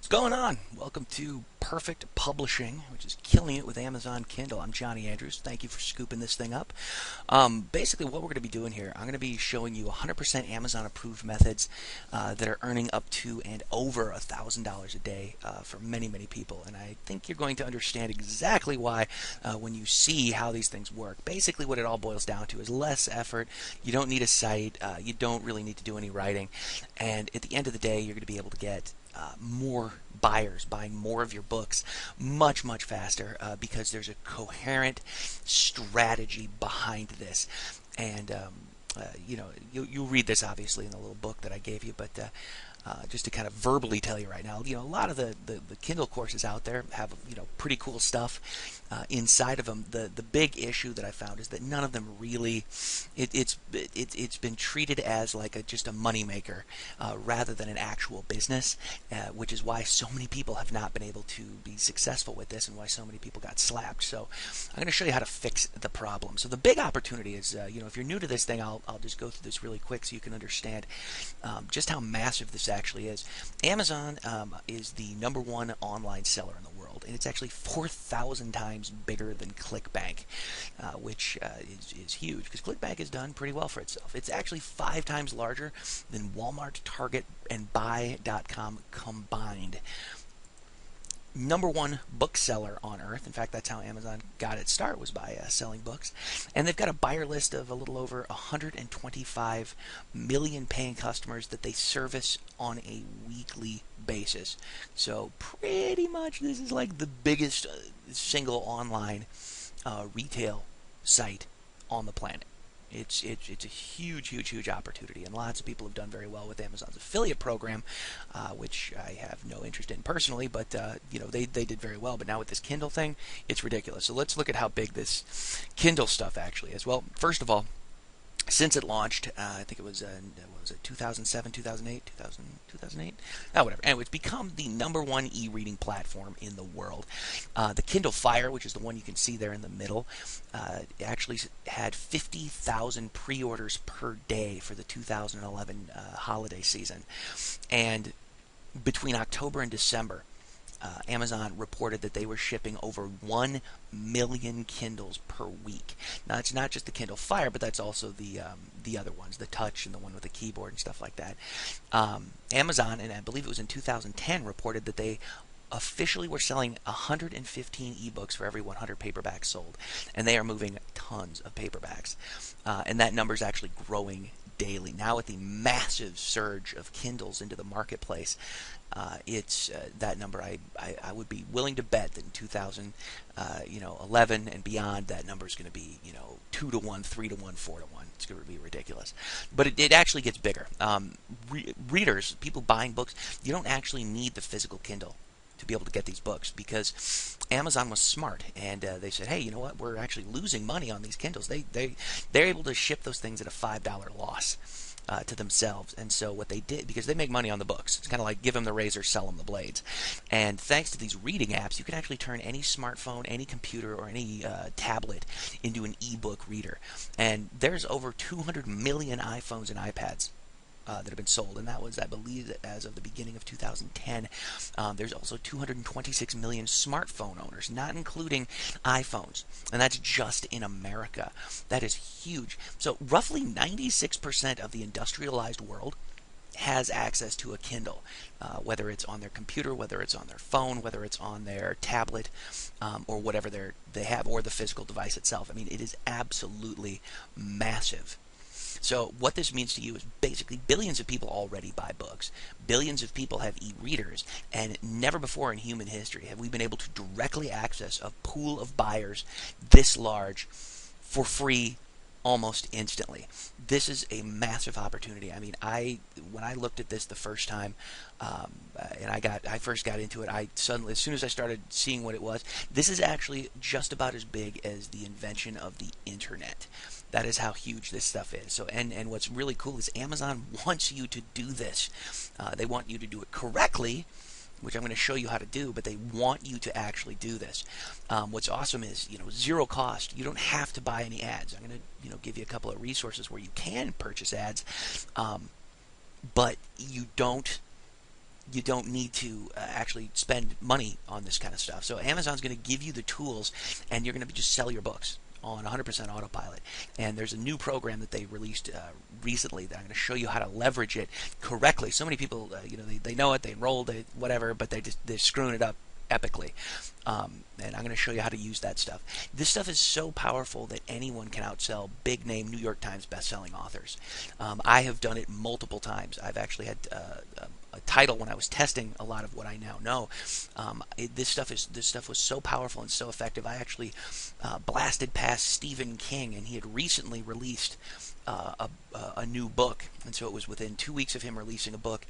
What's going on? Welcome to Perfect Publishing, which is killing it with Amazon Kindle. I'm Johnny Andrews. Thank you for scooping this thing up. Basically, what we're going to be doing here, I'm going to be showing you 100% Amazon approved methods that are earning up to and over $1,000 a day for many, many people. And I think you're going to understand exactly why when you see how these things work. Basically, what it all boils down to is less effort. You don't need a site. You don't really need to do any writing. And at the end of the day, you're going to be able to get more buyers buying more of your books much, much faster because there's a coherent strategy behind this. And you'll read this obviously in the little book that I gave you, but just to kind of verbally tell you right now, a lot of the Kindle courses out there have pretty cool stuff inside of them. The big issue that I found is that none of them really it's been treated as like just a moneymaker rather than an actual business, which is why so many people have not been able to be successful with this and why so many people got slapped. So I'm going to show you how to fix the problem. So the big opportunity is if you're new to this thing, I'll just go through this really quick so you can understand just how massive this actually is. Amazon is the #1 online seller in the world, and it's actually 4,000 times bigger than ClickBank, which is huge because ClickBank has done pretty well for itself. It's actually 5 times larger than Walmart, Target, and Buy.com combined. #1 bookseller on earth. In fact, that's how Amazon got its start, was by selling books. And they've got a buyer list of a little over 125 million paying customers that they service on a weekly basis. So pretty much this is like the biggest single online retail site on the planet. It's a huge opportunity, and lots of people have done very well with Amazon's affiliate program, which I have no interest in personally, but they did very well. But now with this Kindle thing, it's ridiculous. So let's look at how big this Kindle stuff actually is. Well, first of all, since it launched, I think it was 2007, 2008, 2008? Oh, whatever. Anyway, it's become the #1 e-reading platform in the world. The Kindle Fire, which is the one you can see there in the middle, actually had 50,000 pre-orders per day for the 2011 holiday season. And between October and December, Amazon reported that they were shipping over 1 million Kindles per week. Now, it's not just the Kindle Fire, but that's also the other ones, the Touch and the one with the keyboard and stuff like that. Amazon, and I believe it was in 2010, reported that they officially were selling 115 ebooks for every 100 paperbacks sold, and they are moving tons of paperbacks. And that number is actually growing daily. Now with the massive surge of Kindles into the marketplace, it's that number. I would be willing to bet that in 2011 and beyond, that number is going to be 2 to 1, 3 to 1, 4 to 1. It's going to be ridiculous, but it actually gets bigger. Readers, people buying books, you don't actually need the physical Kindle to be able to get these books, because Amazon was smart, and they said, hey, you know what, we're actually losing money on these Kindles. They're able to ship those things at a $5 loss to themselves. And so what they did, because they make money on the books, it's kind of like give them the razor, sell them the blades. And thanks to these reading apps, you can actually turn any smartphone, any computer, or any tablet into an ebook reader. And there's over 200 million iPhones and iPads that have been sold, and that was, I believe, as of the beginning of 2010. There's also 226 million smartphone owners, not including iPhones, and that's just in America. That is huge. So roughly 96% of the industrialized world has access to a Kindle, whether it's on their computer, whether it's on their phone, whether it's on their tablet, or whatever they have, or the physical device itself. I mean, it is absolutely massive. So what this means to you is basically billions of people already buy books. Billions of people have e-readers, and never before in human history have we been able to directly access a pool of buyers this large for free almost instantly. This is a massive opportunity. I mean, when I looked at this the first time, and I first got into it, I suddenly, as soon as I started seeing what it was, this is actually just about as big as the invention of the internet. That is how huge this stuff is. So, and what's really cool is Amazon wants you to do this. They want you to do it correctly, which I'm going to show you how to do, but they want you to actually do this. What's awesome is, zero cost. You don't have to buy any ads. I'm going to, give you a couple of resources where you can purchase ads, but you don't you don't need to actually spend money on this kind of stuff. So Amazon's going to give you the tools, and you're going to just sell your books on 100% autopilot. And there's a new program that they released recently that I'm going to show you how to leverage it correctly. So many people, they know it, they enrolled, whatever, but they're screwing it up epically. And I'm going to show you how to use that stuff. This stuff is so powerful that anyone can outsell big name New York Times best-selling authors. I have done it multiple times. I've actually had a title when I was testing a lot of what I now know. This stuff was so powerful and so effective. I actually blasted past Stephen King, and he had recently released a new book, and so it was within 2 weeks of him releasing a book.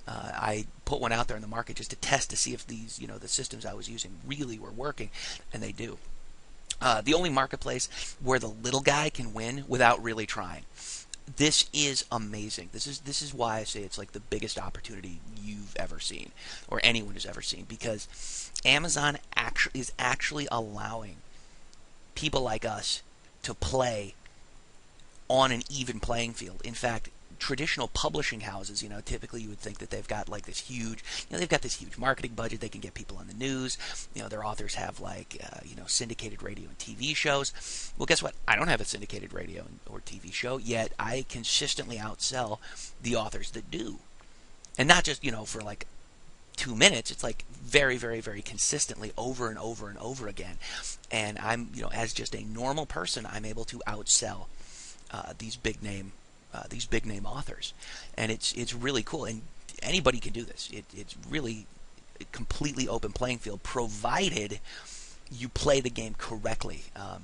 I put one out there in the market just to test to see if these, the systems I was using really were working, and they do. The only marketplace where the little guy can win without really trying. This is amazing. This is why I say it's like the biggest opportunity you've ever seen, or anyone has ever seen, because Amazon is actually allowing people like us to play on an even playing field. In fact, traditional publishing houses, typically you would think that they've got like this huge, they've got this huge marketing budget. They can get people on the news. Their authors have like, syndicated radio and TV shows. Well, guess what? I don't have a syndicated radio or TV show, yet I consistently outsell the authors that do. And not just, for like 2 minutes. It's like very, very, very consistently over and over and over again. And I'm, as just a normal person, I'm able to outsell these big name authors, and it's really cool. And anybody can do this. It's really a completely open playing field, provided you play the game correctly.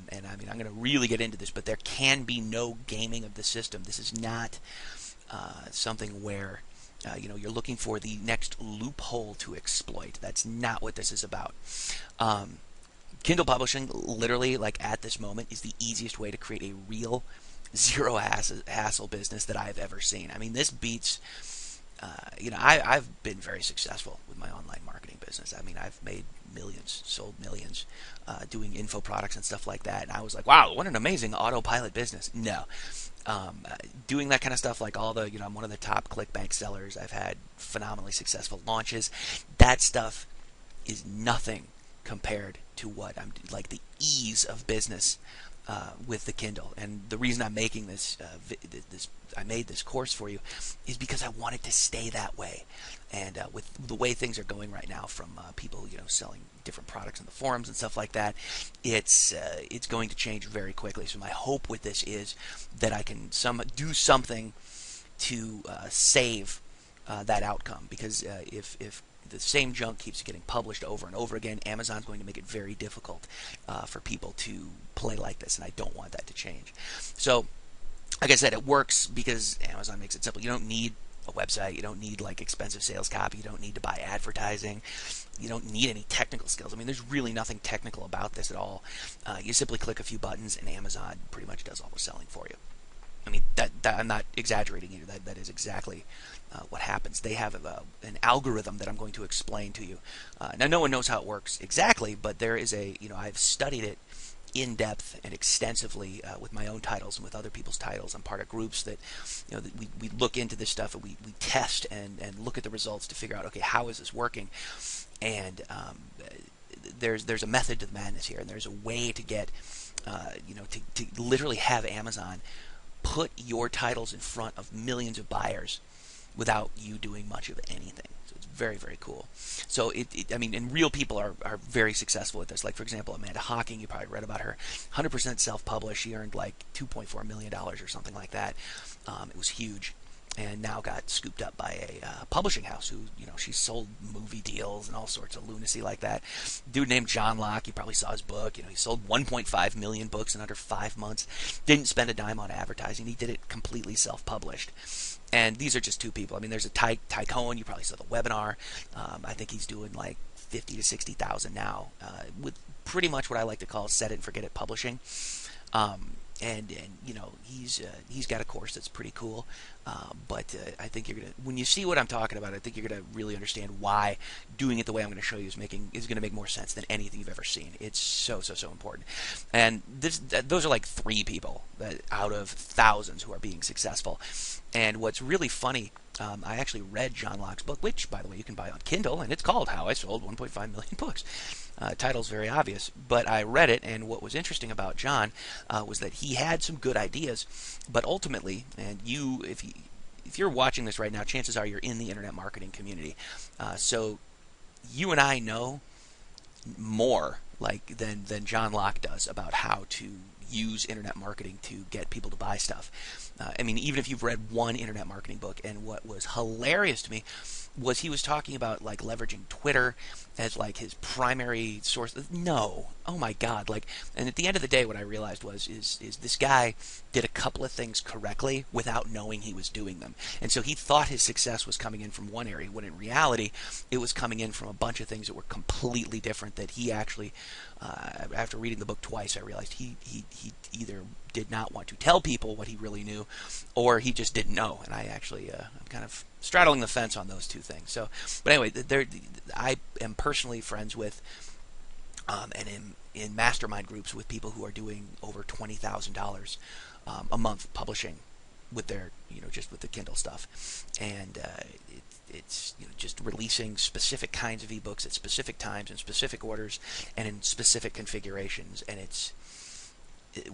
And I mean, I'm going to really get into this, but there can be no gaming of the system. This is not something where you're looking for the next loophole to exploit. That's not what this is about. Kindle publishing, literally, like at this moment, is the easiest way to create a real zero hassle business that I've ever seen. I mean, this beats, I've been very successful with my online marketing business. I mean, I've made millions, sold millions, doing info products and stuff like that. And I was like, wow, what an amazing autopilot business. No. Doing that kind of stuff, like all the, I'm one of the top ClickBank sellers. I've had phenomenally successful launches. That stuff is nothing compared to what I'm, like the ease of business with the Kindle. And the reason I'm making I made this course for you is because I want it to stay that way. And with the way things are going right now, from people selling different products in the forums and stuff like that, it's going to change very quickly. So my hope with this is that I can do something to save that outcome, because if the same junk keeps getting published over and over again, Amazon's going to make it very difficult for people to play like this, and I don't want that to change. So, like I said, it works because Amazon makes it simple. You don't need a website. You don't need like expensive sales copy. You don't need to buy advertising. You don't need any technical skills. I mean, there's really nothing technical about this at all. You simply click a few buttons, and Amazon pretty much does all the selling for you. I mean, that I'm not exaggerating either. That is exactly what happens. They have an algorithm that I'm going to explain to you. Now, no one knows how it works exactly, but there is I've studied it in depth and extensively with my own titles and with other people's titles. I'm part of groups that, that we look into this stuff, and we test and look at the results to figure out, okay, how is this working? And there's a method to the madness here, and there's a way to get, to literally have Amazon put your titles in front of millions of buyers without you doing much of anything. So it's very, very cool. So and real people are very successful with this. Like, for example, Amanda Hawking, you probably read about her, 100% self-published. She earned like $2.4 million or something like that. It was huge. And now got scooped up by a publishing house who, she sold movie deals and all sorts of lunacy like that. Dude named John Locke, you probably saw his book. He sold 1.5 million books in under 5 months. Didn't spend a dime on advertising. He did it completely self-published. And these are just two people. I mean, there's a Ty Cohen. You probably saw the webinar. I think he's doing like 50 to 60,000 now with pretty much what I like to call set it and forget it publishing. And he's got a course that's pretty cool. But I think you're gonna, when you see what I'm talking about, I think you're gonna really understand why doing it the way I'm going to show you is going to make more sense than anything you've ever seen. It's so important. And those are like 3 people out of thousands who are being successful. And what's really funny I actually read John Locke's book, which, by the way, you can buy on Kindle, and it's called How I Sold 1.5 Million Books. Title's very obvious, but I read it, and what was interesting about John was that he had some good ideas, but ultimately, and if you're watching this right now, chances are you're in the internet marketing community. So you and I know more than John Locke does about how to use internet marketing to get people to buy stuff. I mean, even if you've read one internet marketing book, and what was hilarious to me was he was talking about like leveraging Twitter as like his primary source. No, oh my God! Like, and at the end of the day, what I realized is this guy did a couple of things correctly without knowing he was doing them, and so he thought his success was coming in from one area, when in reality, it was coming in from a bunch of things that were completely different. That he actually, after reading the book twice, I realized he either did not want to tell people what he really knew, or he just didn't know. And I actually, I'm kind of straddling the fence on those two things. So, but anyway, I am personally friends with, and in mastermind groups with people who are doing over $20,000 a month publishing with their, just with the Kindle stuff, and it's just releasing specific kinds of ebooks at specific times in specific orders and in specific configurations, and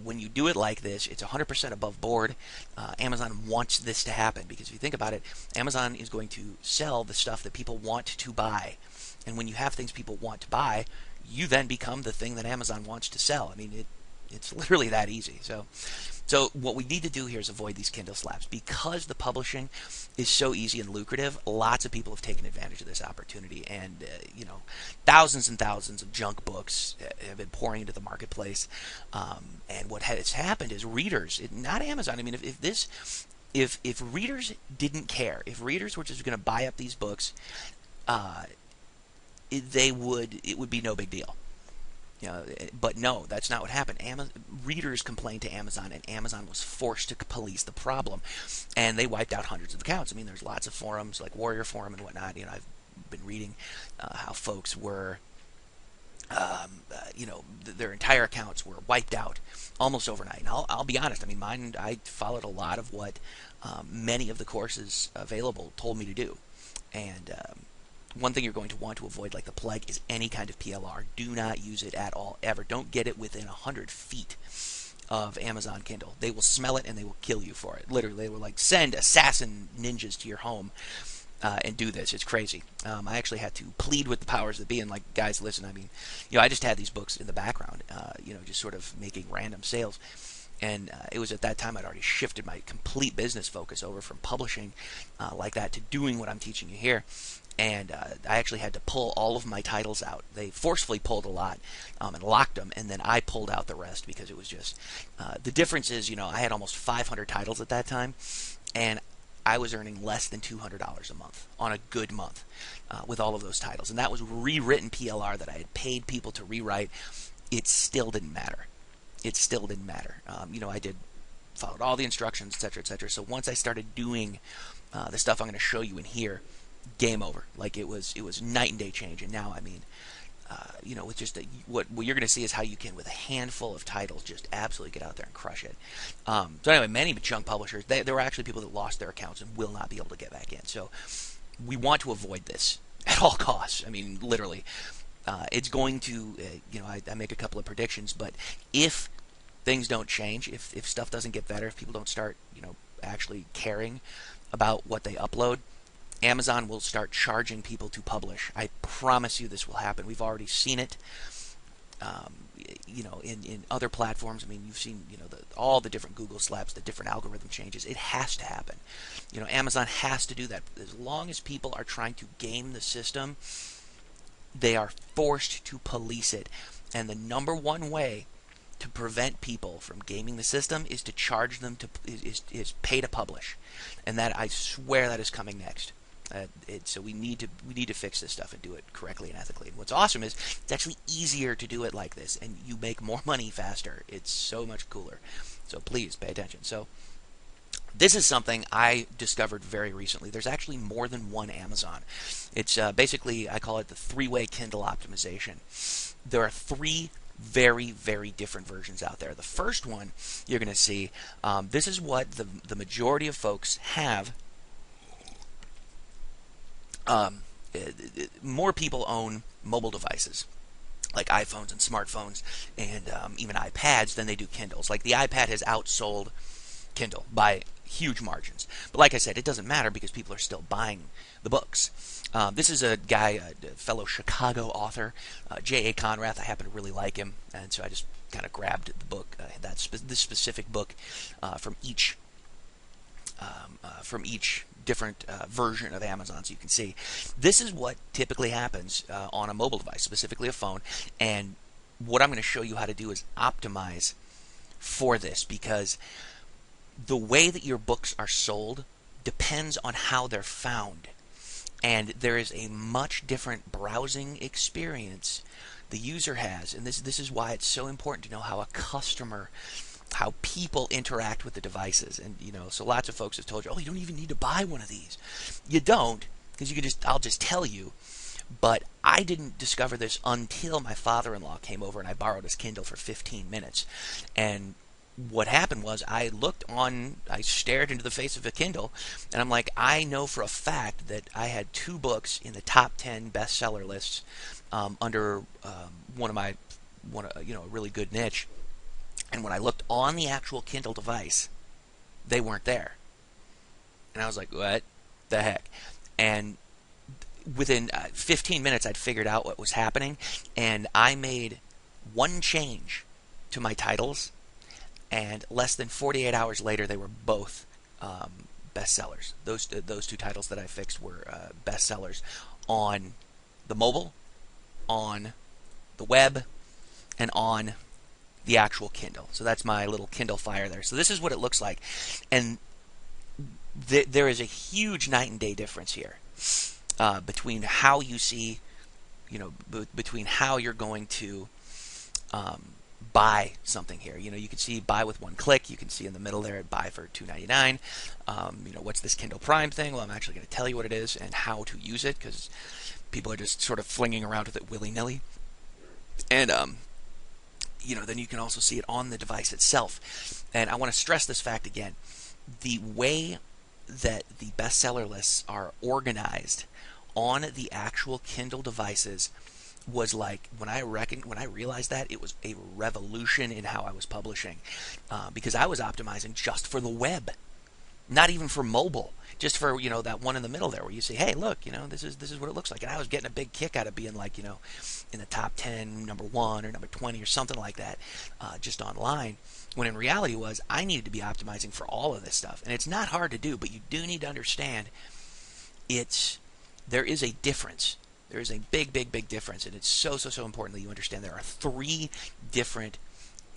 when you do it like this, it's 100% above board. Amazon wants this to happen because if you think about it, Amazon is going to sell the stuff that people want to buy. And when you have things people want to buy, you then become the thing that Amazon wants to sell. I mean, it's literally that easy. So what we need to do here is avoid these Kindle slaps. Because the publishing is so easy and lucrative, lots of people have taken advantage of this opportunity. And, thousands and thousands of junk books have been pouring into the marketplace. And what has happened is readers, not Amazon, I mean, if readers didn't care, if readers were just going to buy up these books, it would be no big deal. But no, that's not what happened. Readers complained to Amazon, and Amazon was forced to police the problem, and they wiped out hundreds of accounts. I mean, there's lots of forums like Warrior Forum and whatnot. I've been reading how folks were, their entire accounts were wiped out almost overnight. And I'll be honest. I mean, mine. I followed a lot of what many of the courses available told me to do, and one thing you're going to want to avoid like the plague is any kind of PLR. Do not use it at all, ever. Don't get it within 100 feet of Amazon Kindle. They will smell it and they will kill you for it. Literally, they will like send assassin ninjas to your home and do this. It's crazy. I actually had to plead with the powers that be and like, guys, listen, I mean, I just had these books in the background, just sort of making random sales. And it was at that time I'd already shifted my complete business focus over from publishing like that to doing what I'm teaching you here. And I actually had to pull all of my titles out. They forcefully pulled a lot and locked them, and then I pulled out the rest because it was just the difference is, I had almost 500 titles at that time, and I was earning less than $200 a month on a good month with all of those titles, and that was rewritten PLR that I had paid people to rewrite. It still didn't matter. I followed all the instructions, etc., etc. So once I started doing the stuff I'm going to show you in here, game over. Like it was night and day change. And now, I mean, with just what you're going to see is how you can, with a handful of titles, just absolutely get out there and crush it. So anyway, many junk publishers, there were actually people that lost their accounts and will not be able to get back in. So we want to avoid this at all costs. I mean, literally. It's going to, I make a couple of predictions, but if things don't change, if stuff doesn't get better, if people don't start, actually caring about what they upload, Amazon will start charging people to publish. I promise you this will happen. We've already seen it, in other platforms. I mean, you've seen, all the different Google slaps, the different algorithm changes. It has to happen. Amazon has to do that. As long as people are trying to game the system, they are forced to police it. And the number one way to prevent people from gaming the system is to charge them is pay to publish. And that, I swear, that is coming next. So we need to fix this stuff and do it correctly and ethically. And what's awesome is it's actually easier to do it like this, and you make more money faster. It's so much cooler. So please pay attention. So this is something I discovered very recently. There's actually more than one Amazon. It's basically, I call it the three-way Kindle optimization. There are three very, very different versions out there. The first one you're going to see, this is what the majority of folks have um, more people own mobile devices like iPhones and smartphones and even iPads than they do Kindles. Like the iPad has outsold Kindle by huge margins. But like I said, it doesn't matter because people are still buying the books. This is a guy, a fellow Chicago author, J.A. Conrath. I happen to really like him, and so I just kind of grabbed the book, this specific book from each different version of Amazon, so you can see. This is what typically happens on a mobile device, specifically a phone, and what I'm going to show you how to do is optimize for this, because the way that your books are sold depends on how they're found. And there is a much different browsing experience the user has. And this is why it's so important to know how how people interact with the devices. And, so lots of folks have told you, oh, you don't even need to buy one of these. You don't, because I'll just tell you. But I didn't discover this until my father-in-law came over and I borrowed his Kindle for 15 minutes. And what happened was I stared into the face of a Kindle, and I'm like, I know for a fact that I had 2 books in the top 10 bestseller lists under a really good niche. And when I looked on the actual Kindle device, they weren't there. And I was like, what the heck? And within 15 minutes, I'd figured out what was happening, and I made one change to my titles, and less than 48 hours later, they were both bestsellers. Those 2 titles that I fixed were bestsellers on the mobile, on the web, and on the actual Kindle. So that's my little Kindle Fire there. So this is what it looks like, and there is a huge night and day difference here between how you see, between how you're going to buy something here. You can see buy with one click. You can see in the middle there, buy for $2.99. What's this Kindle Prime thing? Well, I'm actually going to tell you what it is and how to use it, because people are just sort of flinging around with it willy-nilly. And then you can also see it on the device itself. And I want to stress this fact again: the way that the bestseller lists are organized on the actual Kindle devices was like, when I realized that, it was a revolution in how I was publishing, because I was optimizing just for the web, not even for mobile, just for that one in the middle there where you say, hey, look, this is what it looks like. And I was getting a big kick out of being like, in the top 10, number 1 or number 20 or something like that, just online, when in reality I needed to be optimizing for all of this stuff. And it's not hard to do, but you do need to understand there is a difference. There is a big, big, big difference, and it's so, so, so important that you understand there are 3 different,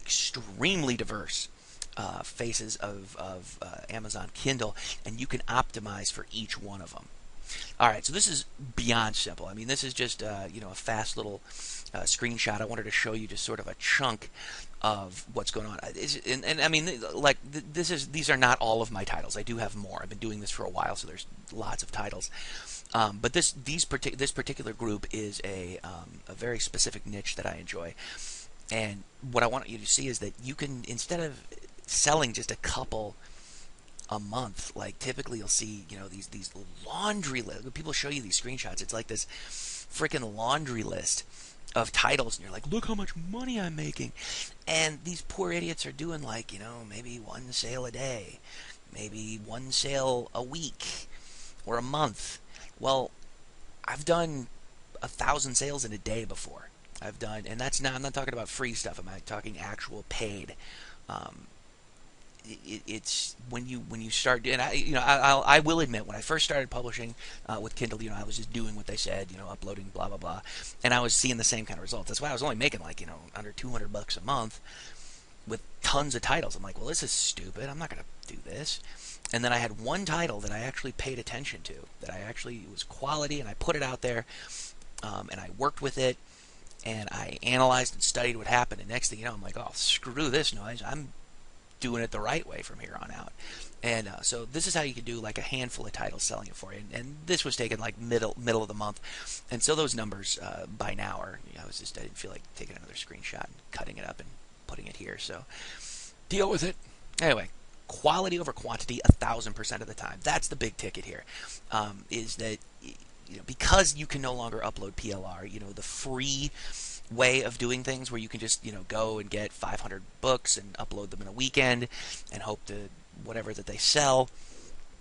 extremely diverse faces of Amazon Kindle, and you can optimize for each one of them. All right, so this is beyond simple. I mean, this is just a fast little screenshot. I wanted to show you just sort of a chunk of what's going on. And I mean, like, these are not all of my titles. I do have more. I've been doing this for a while, so there's lots of titles. But this particular group is a very specific niche that I enjoy. And what I want you to see is that you can, instead of selling just a couple a month, like typically you'll see, these laundry lists. People show you these screenshots. It's like this freaking laundry list of titles, and you're like, look how much money I'm making. And these poor idiots are doing like, maybe 1 sale a day, maybe 1 sale a week or a month. Well, I've done 1,000 sales in a day before. And I'm not talking about free stuff. I'm talking actual paid. It's when you start, and I will admit, when I first started publishing with Kindle, I was just doing what they said, uploading, blah blah blah, and I was seeing the same kind of results. That's why I was only making like under $200 a month with tons of titles. I'm like, well, this is stupid. I'm not going to do this. And then I had one title that I actually paid attention to, it was quality, and I put it out there, and I worked with it, and I analyzed and studied what happened. And next thing you know, I'm like, oh, screw this noise. I'm doing it the right way from here on out. And so this is how you can do like a handful of titles, selling it for you. And this was taken like middle of the month. And so those numbers by now are, I didn't feel like taking another screenshot and cutting it up and putting it here. So deal with it. Anyway, quality over quantity 1,000% of the time. That's the big ticket here. Is that because you can no longer upload PLR, the free way of doing things where you can just go and get 500 books and upload them in a weekend and hope to whatever that they sell,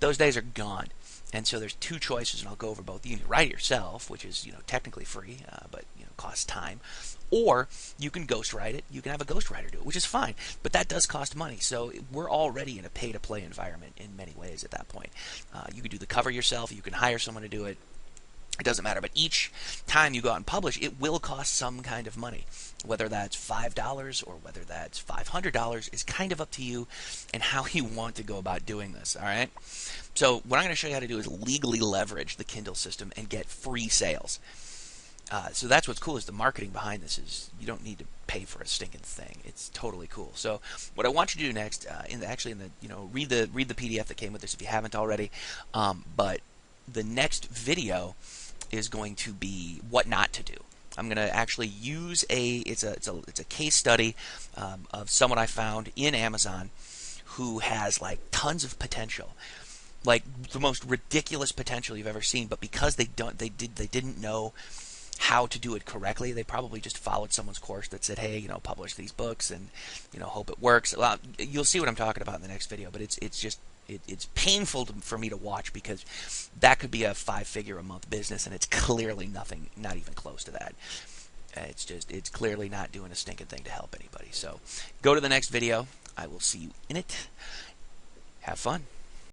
those days are gone. And so there's two choices, and I'll go over both. You can write it yourself, which is technically free, but costs time, or you can ghostwrite it. You can have a ghostwriter do it, which is fine, but that does cost money. So we're already in a pay-to-play environment in many ways at that point. You can do the cover yourself. You can hire someone to do it. It doesn't matter, but each time you go out and publish, it will cost some kind of money. Whether that's $5 or whether that's $500 is kind of up to you and how you want to go about doing this, all right? So what I'm going to show you how to do is legally leverage the Kindle system and get free sales. So that's what's cool, is the marketing behind this is you don't need to pay for a stinking thing. It's totally cool. So what I want you to do next, read the PDF that came with this if you haven't already. But the next video is going to be what not to do. I'm going to actually use it's a case study of someone I found in Amazon who has like tons of potential, like the most ridiculous potential you've ever seen, but because they didn't know how to do it correctly, they probably just followed someone's course that said, hey, publish these books and hope it works. Well, you'll see what I'm talking about in the next video, but it's painful for me to watch, because that could be a 5-figure a month business, and it's clearly nothing, not even close to that. It's clearly not doing a stinking thing to help anybody. So go to the next video. I will see you in it. Have fun.